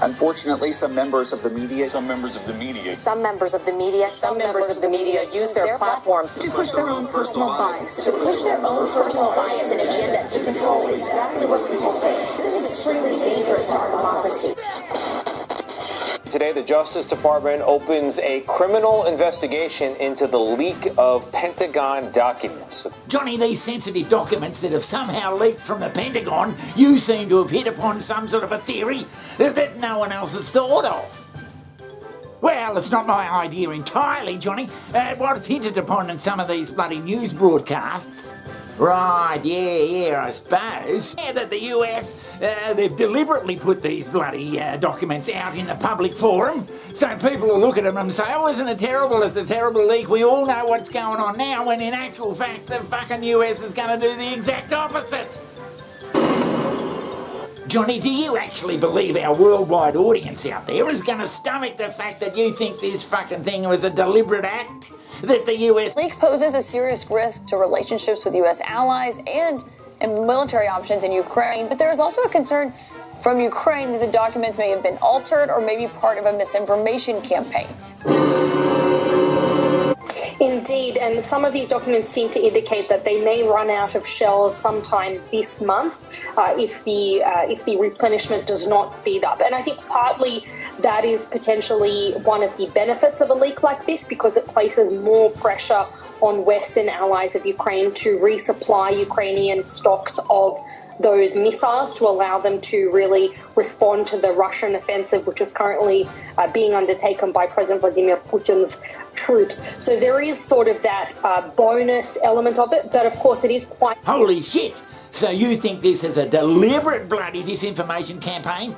Unfortunately, some members of the media use their platforms to push their own personal bias, and agenda to control exactly what people think. This is extremely dangerous to our democracy. Today, the Justice Department opens a criminal investigation into the leak of Pentagon documents. Johnny, these sensitive documents that have somehow leaked from the Pentagon, you seem to have hit upon some sort of a theory that no one else has thought of. Well, it's not my idea entirely, Johnny. It was hinted upon in some of these bloody news broadcasts. Right, yeah, I suppose. Yeah, that the US, they've deliberately put these bloody documents out in the public forum, so people will look at them and say, oh, isn't it terrible, it's a terrible leak, we all know what's going on now, when in actual fact the fucking US is going to do the exact opposite. Johnny, do you actually believe our worldwide audience out there is going to stomach the fact that you think this fucking thing was a deliberate act? That the US leak poses a serious risk to relationships with US allies and military options in Ukraine, but there is also a concern from Ukraine that the documents may have been altered or may be part of a misinformation campaign. Indeed, and some of these documents seem to indicate that they may run out of shells sometime this month if the replenishment does not speed up. And I think partly that is potentially one of the benefits of a leak like this, because it places more pressure on Western allies of Ukraine to resupply Ukrainian stocks of those missiles to allow them to really respond to the Russian offensive, which is currently being undertaken by President Vladimir Putin's troops. So there is sort of that bonus element of it, but of course it is quite... Holy shit! So you think this is a deliberate bloody disinformation campaign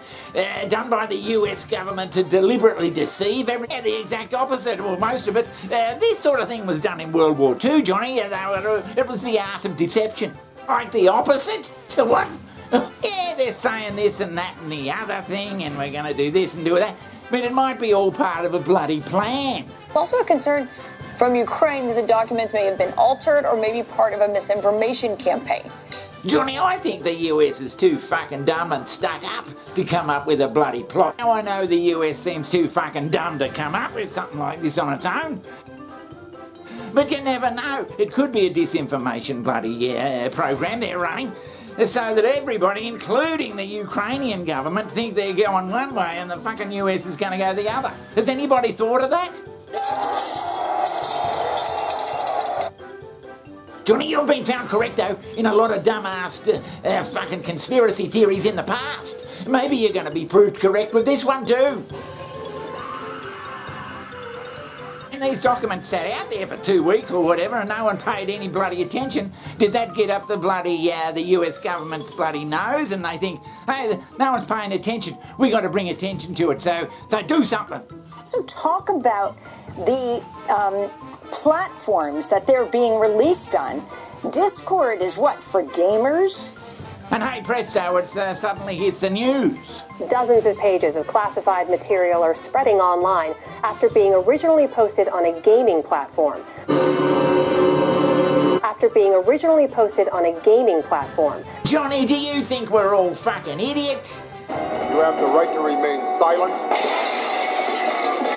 done by the US government to deliberately deceive everyone? The exact opposite, well, most of it. This sort of thing was done in World War II, Johnny. It was the art of deception. Like the opposite to what? Yeah, they're saying this and that and the other thing, and we're going to do this and do that. But it might be all part of a bloody plan. Also a concern from Ukraine that the documents may have been altered or may be part of a misinformation campaign. Johnny, I think the US is too fucking dumb and stuck up to come up with a bloody plot. Now I know the US seems too fucking dumb to come up with something like this on its own. But you never know. It could be a disinformation bloody program they're running, so that everybody, including the Ukrainian government, think they're going one way and the fucking US is going to go the other. Has anybody thought of that? Johnny, you've been found correct, though, in a lot of dumb-ass fucking conspiracy theories in the past. Maybe you're going to be proved correct with this one, too. And these documents sat out there for 2 weeks or whatever, and no one paid any bloody attention. Did that get up the bloody, the US government's bloody nose, and they think, hey, no one's paying attention, we got to bring attention to it, so do something. So talk about the platforms that they're being released on. Discord is what, for gamers? And hey, presto, it suddenly hits the news. Dozens of pages of classified material are spreading online after being originally posted on a gaming platform. Johnny, do you think we're all fucking idiots? You have the right to remain silent.